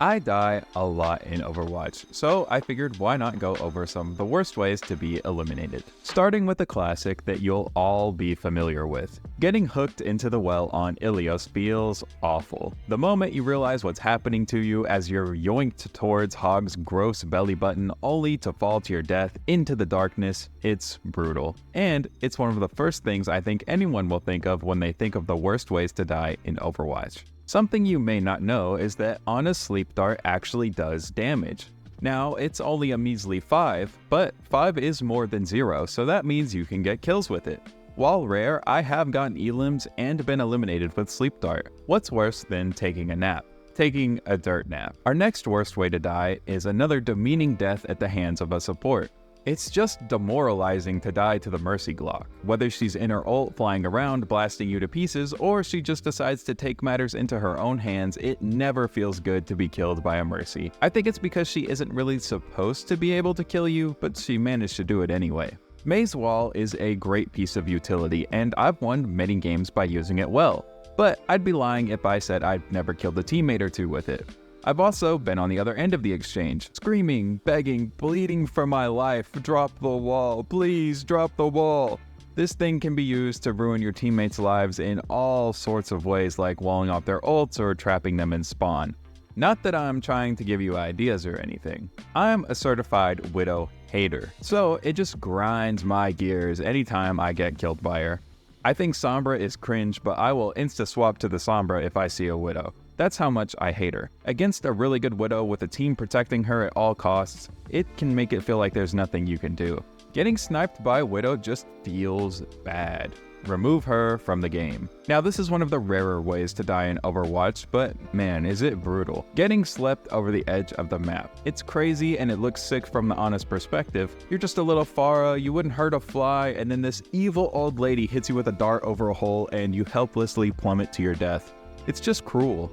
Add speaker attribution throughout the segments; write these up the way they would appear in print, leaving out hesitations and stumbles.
Speaker 1: I die a lot in Overwatch, so I figured why not go over some of the worst ways to be eliminated. Starting with a classic that you'll all be familiar with. Getting hooked into the well on Ilios feels awful. The moment you realize what's happening to you as you're yoinked towards Hog's gross belly button only to fall to your death into the darkness, it's brutal. And it's one of the first things I think anyone will think of when they think of the worst ways to die in Overwatch. Something you may not know is that on a sleep dart actually does damage. Now, it's only a measly 5, but 5 is more than 0, so that means you can get kills with it. While rare, I have gotten elims and been eliminated with sleep dart. What's worse than taking a nap? Taking a dirt nap. Our next worst way to die is another demeaning death at the hands of a support. It's just demoralizing to die to the Mercy Glock. Whether she's in her ult flying around blasting you to pieces, or she just decides to take matters into her own hands, it never feels good to be killed by a Mercy. I think it's because she isn't really supposed to be able to kill you, but she managed to do it anyway. Maze Wall is a great piece of utility, and I've won many games by using it well. But I'd be lying if I said I'd never killed a teammate or two with it. I've also been on the other end of the exchange, screaming, begging, bleeding for my life, drop the wall, please drop the wall. This thing can be used to ruin your teammates' lives in all sorts of ways, like walling off their ults or trapping them in spawn. Not that I'm trying to give you ideas or anything. I'm a certified Widow hater, so it just grinds my gears anytime I get killed by her. I think Sombra is cringe, but I will insta-swap to the Sombra if I see a Widow. That's how much I hate her. Against a really good Widow with a team protecting her at all costs, it can make it feel like there's nothing you can do. Getting sniped by Widow just feels bad. Remove her from the game. Now, this is one of the rarer ways to die in Overwatch, but man, is it brutal. Getting slept over the edge of the map. It's crazy and it looks sick from the honest perspective. You're just a little Pharah, you wouldn't hurt a fly, and then this evil old lady hits you with a dart over a hole and you helplessly plummet to your death. It's just cruel.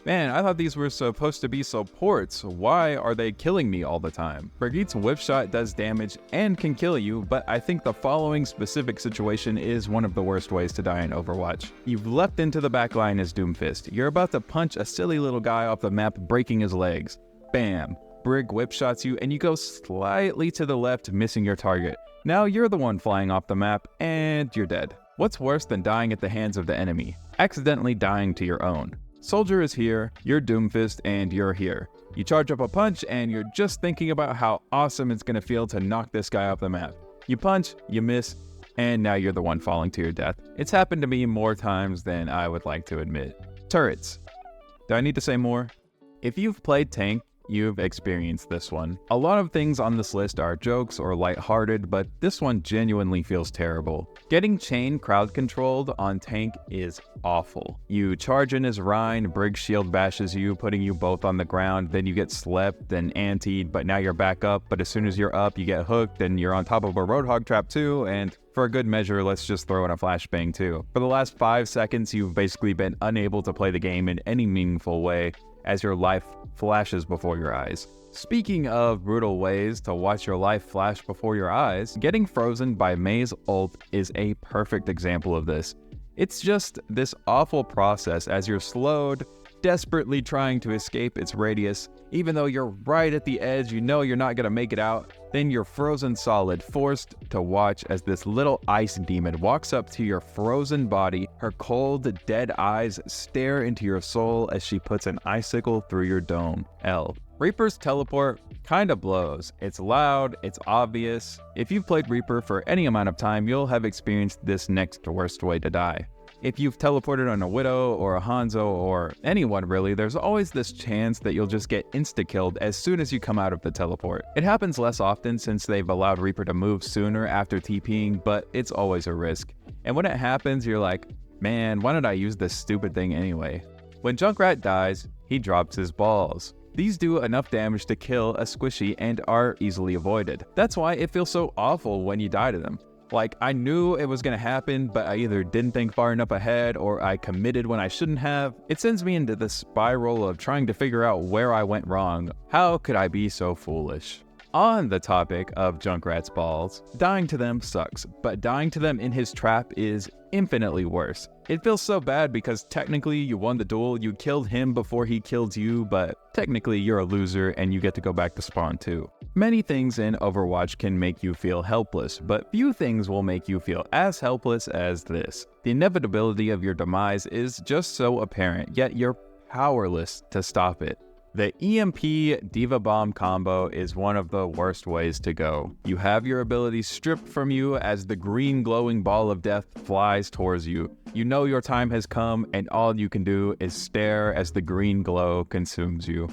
Speaker 1: Man, I thought these were supposed to be supports. Why are they killing me all the time? Brigitte's whip shot does damage and can kill you, but I think the following specific situation is one of the worst ways to die in Overwatch. You've leapt into the backline as Doomfist. You're about to punch a silly little guy off the map, breaking his legs. Bam! Brig whip shots you and you go slightly to the left, missing your target. Now you're the one flying off the map and you're dead. What's worse than dying at the hands of the enemy? Accidentally dying to your own. Soldier is here, you're Doomfist, and you're here. You charge up a punch, and you're just thinking about how awesome it's gonna feel to knock this guy off the map. You punch, you miss, and now you're the one falling to your death. It's happened to me more times than I would like to admit. Turrets. Do I need to say more? If you've played tank, you've experienced this one. A lot of things on this list are jokes or lighthearted, but this one genuinely feels terrible. Getting chain crowd controlled on tank is awful. You charge in as Rhine, Brig shield bashes you, putting you both on the ground, then you get slept and antied, but now you're back up, but as soon as you're up, you get hooked, and you're on top of a Roadhog trap too, and for a good measure, let's just throw in a flashbang too. For the last 5 seconds, you've basically been unable to play the game in any meaningful way, as your life flashes before your eyes. Speaking of brutal ways to watch your life flash before your eyes, getting frozen by Mei's ult is a perfect example of this. It's just this awful process as you're slowed, desperately trying to escape its radius. Even though you're right at the edge, you know you're not gonna make it out, then you're frozen solid, forced to watch as this little ice demon walks up to your frozen body. Her cold, dead eyes stare into your soul as she puts an icicle through your dome. L. Reaper's teleport kinda blows. It's loud, it's obvious. If you've played Reaper for any amount of time, you'll have experienced this next worst way to die. If you've teleported on a Widow or a Hanzo or anyone really, there's always this chance that you'll just get insta-killed as soon as you come out of the teleport. It happens less often since they've allowed Reaper to move sooner after TPing, but it's always a risk. And when it happens, you're like, man, why did I use this stupid thing anyway? When Junkrat dies, he drops his balls. These do enough damage to kill a squishy and are easily avoided. That's why it feels so awful when you die to them. Like, I knew it was gonna happen, but I either didn't think far enough ahead or I committed when I shouldn't have. It sends me into the spiral of trying to figure out where I went wrong. How could I be so foolish? On the topic of Junkrat's balls, dying to them sucks, but dying to them in his trap is infinitely worse. It feels so bad because technically you won the duel, you killed him before he killed you, but technically you're a loser and you get to go back to spawn too. Many things in Overwatch can make you feel helpless, but few things will make you feel as helpless as this. The inevitability of your demise is just so apparent, yet you're powerless to stop it. The EMP D.Va bomb combo is one of the worst ways to go. You have your abilities stripped from you as the green glowing ball of death flies towards you. You know your time has come and all you can do is stare as the green glow consumes you.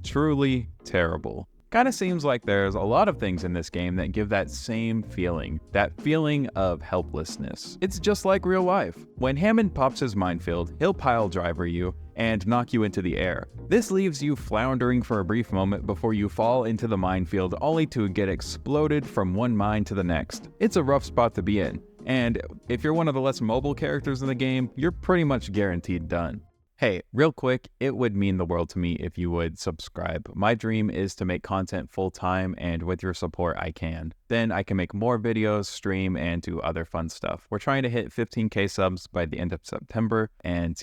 Speaker 1: Truly terrible. Kinda seems like there's a lot of things in this game that give that same feeling, that feeling of helplessness. It's just like real life. When Hammond pops his minefield, he'll pile driver you and knock you into the air. This leaves you floundering for a brief moment before you fall into the minefield only to get exploded from one mine to the next. It's a rough spot to be in, and if you're one of the less mobile characters in the game, you're pretty much guaranteed done. Hey, real quick, it would mean the world to me if you would subscribe. My dream is to make content full-time, and with your support, I can. Then I can make more videos, stream, and do other fun stuff. We're trying to hit 15K subs by the end of September, and,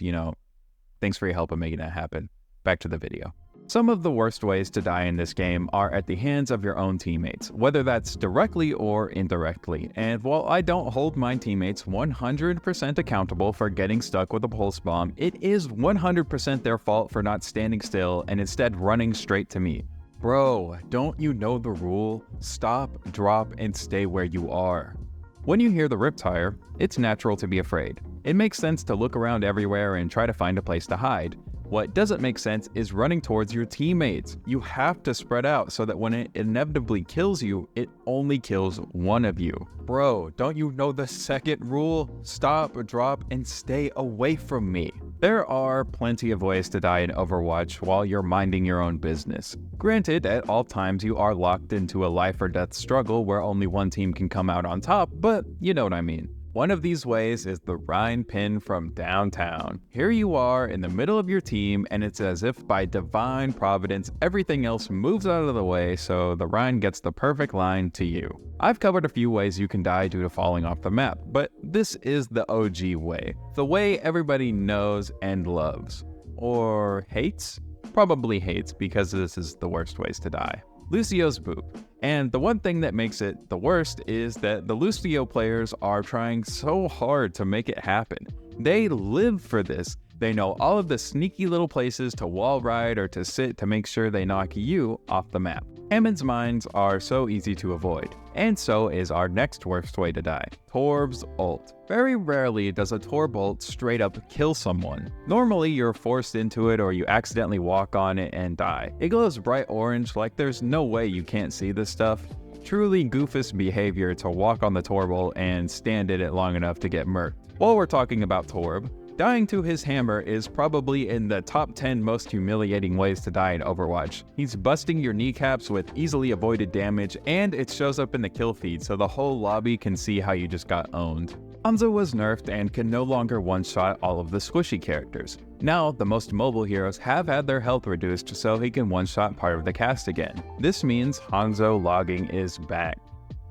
Speaker 1: thanks for your help in making that happen. Back to the video. Some of the worst ways to die in this game are at the hands of your own teammates, whether that's directly or indirectly. And while I don't hold my teammates 100% accountable for getting stuck with a pulse bomb, it is 100% their fault for not standing still and instead running straight to me. Bro, don't you know the rule? Stop, drop, and stay where you are. When you hear the riptire, it's natural to be afraid. It makes sense to look around everywhere and try to find a place to hide. What doesn't make sense is running towards your teammates. You have to spread out so that when it inevitably kills you, it only kills one of you. Bro, don't you know the second rule? Stop, drop, and stay away from me. There are plenty of ways to die in Overwatch while you're minding your own business. Granted, at all times you are locked into a life or death struggle where only one team can come out on top, but you know what I mean. One of these ways is the Rhine pin from downtown. Here you are in the middle of your team, and it's as if by divine providence everything else moves out of the way so the Rhine gets the perfect line to you. I've covered a few ways you can die due to falling off the map, but this is the OG way. The way everybody knows and loves. Or hates? Probably hates because this is the worst ways to die. Lucio's boop. And the one thing that makes it the worst is that the Lucio players are trying so hard to make it happen. They live for this. They know all of the sneaky little places to wall ride or to sit to make sure they knock you off the map. Hammond's mines are so easy to avoid, and so is our next worst way to die, Torb's ult. Very rarely does a Torb ult straight up kill someone. Normally you're forced into it or you accidentally walk on it and die. It glows bright orange like there's no way you can't see this stuff. Truly goofus behavior to walk on the Torb ult and stand in it long enough to get murked. While we're talking about Torb, dying to his hammer is probably in the top 10 most humiliating ways to die in Overwatch. He's busting your kneecaps with easily avoided damage, and it shows up in the kill feed so the whole lobby can see how you just got owned. Hanzo was nerfed and can no longer one-shot all of the squishy characters. Now, the most mobile heroes have had their health reduced so he can one-shot part of the cast again. This means Hanzo logging is back.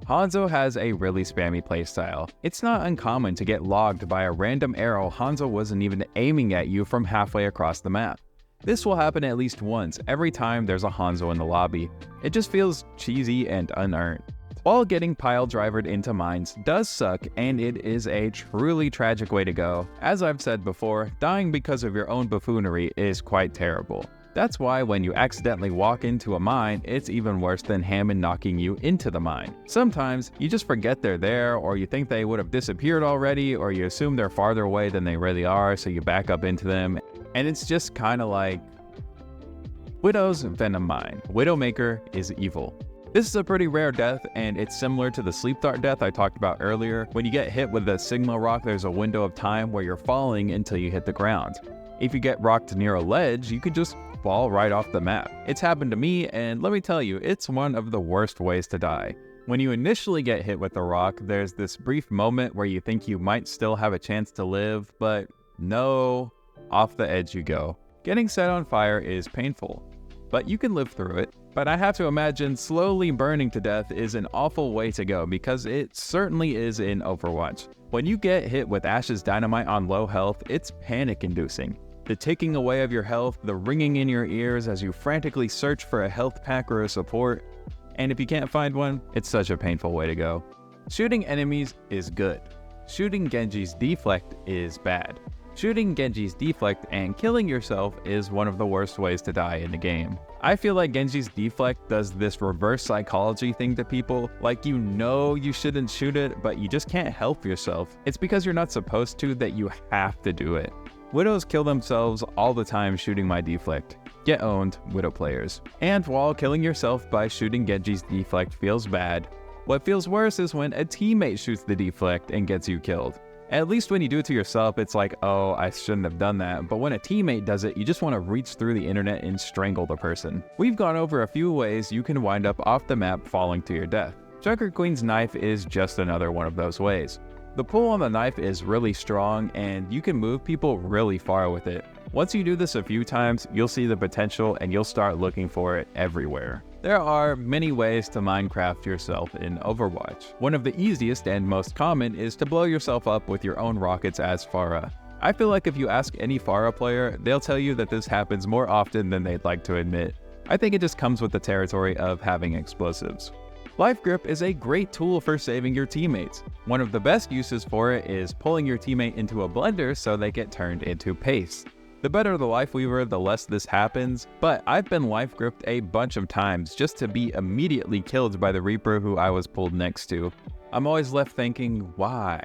Speaker 1: Hanzo has a really spammy playstyle. It's not uncommon to get logged by a random arrow Hanzo wasn't even aiming at you from halfway across the map. This will happen at least once every time there's a Hanzo in the lobby. It just feels cheesy and unearned. While getting pile drivered into mines does suck, and it is a truly tragic way to go, as I've said before, dying because of your own buffoonery is quite terrible. That's why when you accidentally walk into a mine, it's even worse than Hammond knocking you into the mine. Sometimes you just forget they're there, or you think they would have disappeared already, or you assume they're farther away than they really are, so you back up into them, and it's just kinda like Widow's Venom Mine. Widowmaker is evil. This is a pretty rare death, and it's similar to the sleep dart death I talked about earlier. When you get hit with a Sigma rock, there's a window of time where you're falling until you hit the ground. If you get rocked near a ledge, you could just fall right off the map. It's happened to me, and let me tell you, it's one of the worst ways to die. When you initially get hit with a rock, there's this brief moment where you think you might still have a chance to live, but no, off the edge you go. Getting set on fire is painful, but you can live through it. But I have to imagine slowly burning to death is an awful way to go, because it certainly is in Overwatch. When you get hit with Ash's dynamite on low health, it's panic-inducing. The taking away of your health, the ringing in your ears as you frantically search for a health pack or a support, and if you can't find one, it's such a painful way to go. Shooting enemies is good. Shooting Genji's deflect is bad. Shooting Genji's deflect and killing yourself is one of the worst ways to die in the game. I feel like Genji's deflect does this reverse psychology thing to people, like you know you shouldn't shoot it, but you just can't help yourself. It's because you're not supposed to that you have to do it. Widows kill themselves all the time shooting my deflect. Get owned, Widow players. And while killing yourself by shooting Genji's deflect feels bad, what feels worse is when a teammate shoots the deflect and gets you killed. At least when you do it to yourself, it's like, oh, I shouldn't have done that. But when a teammate does it, you just want to reach through the internet and strangle the person. We've gone over a few ways you can wind up off the map falling to your death. Junkrat Queen's knife is just another one of those ways. The pull on the knife is really strong and you can move people really far with it. Once you do this a few times, you'll see the potential and you'll start looking for it everywhere. There are many ways to Minecraft yourself in Overwatch. One of the easiest and most common is to blow yourself up with your own rockets as Pharah. I feel like if you ask any Pharah player, they'll tell you that this happens more often than they'd like to admit. I think it just comes with the territory of having explosives. Life Grip is a great tool for saving your teammates. One of the best uses for it is pulling your teammate into a blender so they get turned into paste. The better the Life Weaver, the less this happens, but I've been life gripped a bunch of times just to be immediately killed by the Reaper who I was pulled next to. I'm always left thinking, why?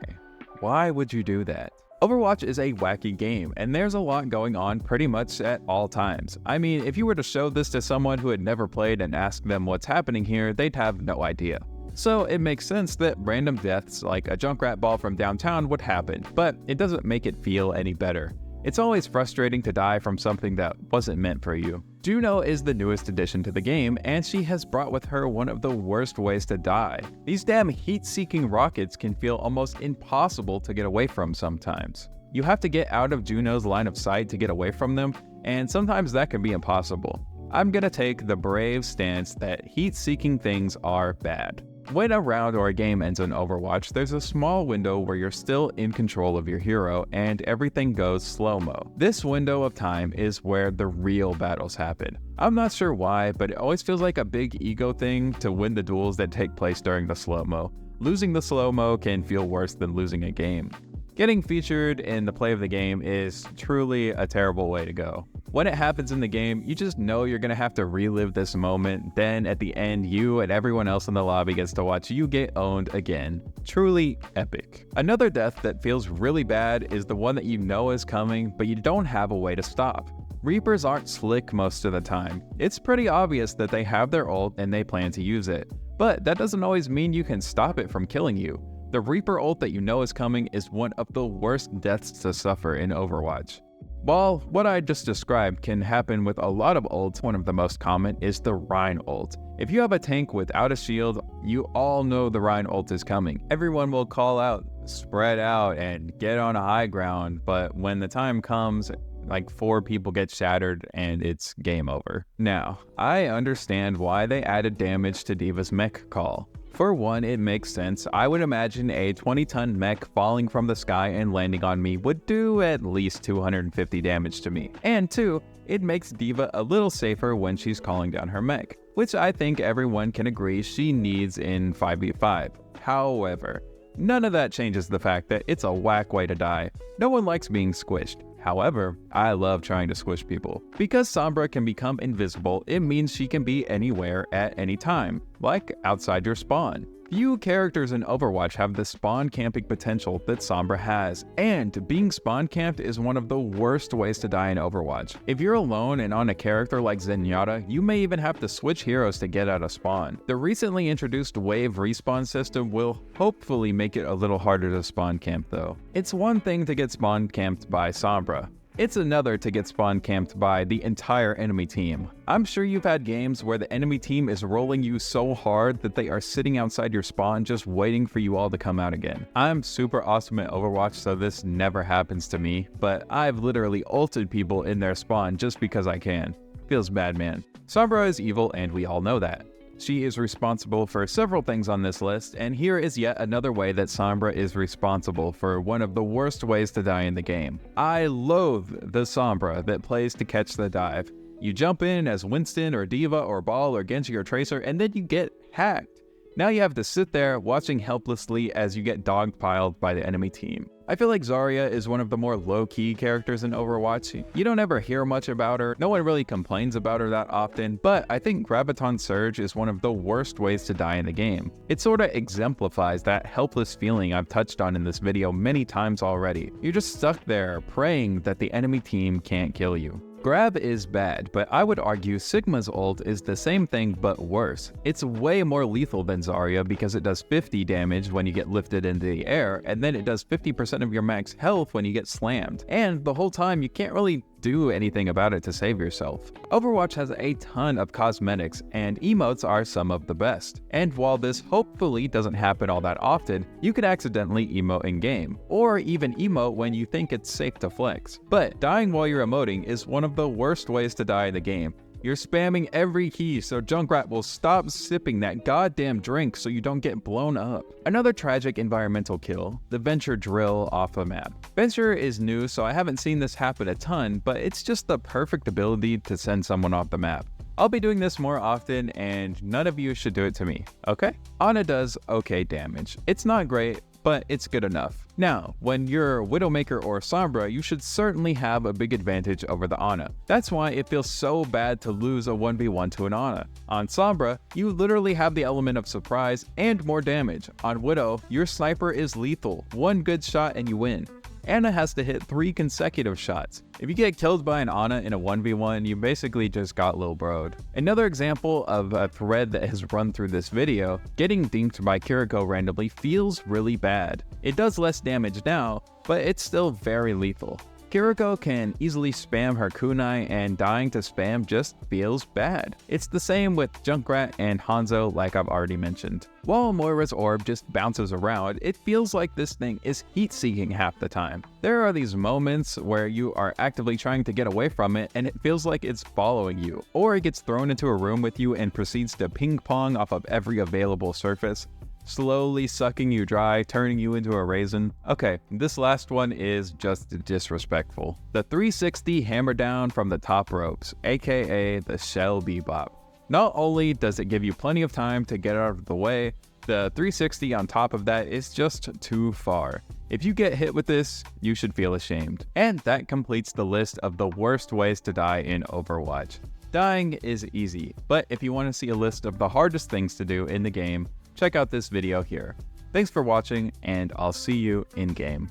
Speaker 1: Why would you do that? Overwatch is a wacky game, and there's a lot going on pretty much at all times. I mean, if you were to show this to someone who had never played and ask them what's happening here, they'd have no idea. So it makes sense that random deaths like a Junkrat ball from downtown would happen, but it doesn't make it feel any better. It's always frustrating to die from something that wasn't meant for you. Juno is the newest addition to the game, and she has brought with her one of the worst ways to die. These damn heat-seeking rockets can feel almost impossible to get away from sometimes. You have to get out of Juno's line of sight to get away from them, and sometimes that can be impossible. I'm gonna take the brave stance that heat-seeking things are bad. When a round or a game ends in Overwatch, there's a small window where you're still in control of your hero and everything goes slow-mo. This window of time is where the real battles happen. I'm not sure why, but it always feels like a big ego thing to win the duels that take place during the slow-mo. Losing the slow-mo can feel worse than losing a game. Getting featured in the play of the game is truly a terrible way to go. When it happens in the game, you just know you're gonna have to relive this moment, then at the end, you and everyone else in the lobby gets to watch you get owned again. Truly epic. Another death that feels really bad is the one that you know is coming, but you don't have a way to stop. Reapers aren't slick most of the time. It's pretty obvious that they have their ult and they plan to use it, but that doesn't always mean you can stop it from killing you. The Reaper ult that you know is coming is one of the worst deaths to suffer in Overwatch. While what I just described can happen with a lot of ults, one of the most common is the Rein ult. If you have a tank without a shield, you all know the Rein ult is coming. Everyone will call out, spread out, and get on a high ground, but when the time comes, like 4 people get shattered and it's game over. Now, I understand why they added damage to D.Va's mech call. For one, it makes sense. I would imagine a 20-ton mech falling from the sky and landing on me would do at least 250 damage to me. And 2, it makes D.Va a little safer when she's calling down her mech, which I think everyone can agree she needs in 5v5. However, none of that changes the fact that it's a whack way to die. No one likes being squished. However, I love trying to squish people. Because Sombra can become invisible, it means she can be anywhere at any time, like outside your spawn. Few characters in Overwatch have the spawn camping potential that Sombra has, and being spawn camped is one of the worst ways to die in Overwatch. If you're alone and on a character like Zenyatta, you may even have to switch heroes to get out of spawn. The recently introduced wave respawn system will hopefully make it a little harder to spawn camp though. It's one thing to get spawn camped by Sombra. It's another to get spawn camped by the entire enemy team. I'm sure you've had games where the enemy team is rolling you so hard that they are sitting outside your spawn just waiting for you all to come out again. I'm super awesome at Overwatch, so this never happens to me, but I've literally ulted people in their spawn just because I can. Feels bad, man. Sombra is evil, and we all know that. She is responsible for several things on this list, and here is yet another way that Sombra is responsible for one of the worst ways to die in the game. I loathe the Sombra that plays to catch the dive. You jump in as Winston or D.Va or Ball or Genji or Tracer, and then you get hacked. Now you have to sit there watching helplessly as you get dogpiled by the enemy team. I feel like Zarya is one of the more low-key characters in Overwatch. You don't ever hear much about her, no one really complains about her that often, but I think Graviton Surge is one of the worst ways to die in the game. It sorta exemplifies that helpless feeling I've touched on in this video many times already. You're just stuck there, praying that the enemy team can't kill you. Grab is bad, but I would argue Sigma's ult is the same thing but worse. It's way more lethal than Zarya because it does 50 damage when you get lifted into the air, and then it does 50% of your max health when you get slammed. And the whole time you can't really do anything about it to save yourself. Overwatch has a ton of cosmetics, and emotes are some of the best. And while this hopefully doesn't happen all that often, you could accidentally emote in-game, or even emote when you think it's safe to flex. But dying while you're emoting is one of the worst ways to die in the game. You're spamming every key so Junkrat will stop sipping that goddamn drink so you don't get blown up. Another tragic environmental kill, the Venture drill off the map. Venture is new, so I haven't seen this happen a ton, but it's just the perfect ability to send someone off the map. I'll be doing this more often, and none of you should do it to me, okay? Ana does okay damage. It's not great, but it's good enough. Now, when you're Widowmaker or Sombra, you should certainly have a big advantage over the Ana. That's why it feels so bad to lose a 1v1 to an Ana. On Sombra, you literally have the element of surprise and more damage. On Widow, your sniper is lethal. One good shot and you win. Ana has to hit 3 consecutive shots. If you get killed by an Ana in a 1v1, you basically just got lil bro'd. Another example of a thread that has run through this video, getting dinked by Kiriko randomly feels really bad. It does less damage now, but it's still very lethal. Kiriko can easily spam her kunai, and dying to spam just feels bad. It's the same with Junkrat and Hanzo, like I've already mentioned. While Moira's orb just bounces around, it feels like this thing is heat-seeking half the time. There are these moments where you are actively trying to get away from it and it feels like it's following you, or it gets thrown into a room with you and proceeds to ping-pong off of every available surface, slowly sucking you dry, turning you into a raisin. Okay, this last one is just disrespectful. The 360 hammer down from the top ropes, aka the shell bebop. Not only does it give you plenty of time to get out of the way, the 360 on top of that is just too far. If you get hit with this, you should feel ashamed. And that completes the list of the worst ways to die in Overwatch. Dying is easy, but if you want to see a list of the hardest things to do in the game, check out this video here. Thanks for watching, and I'll see you in game.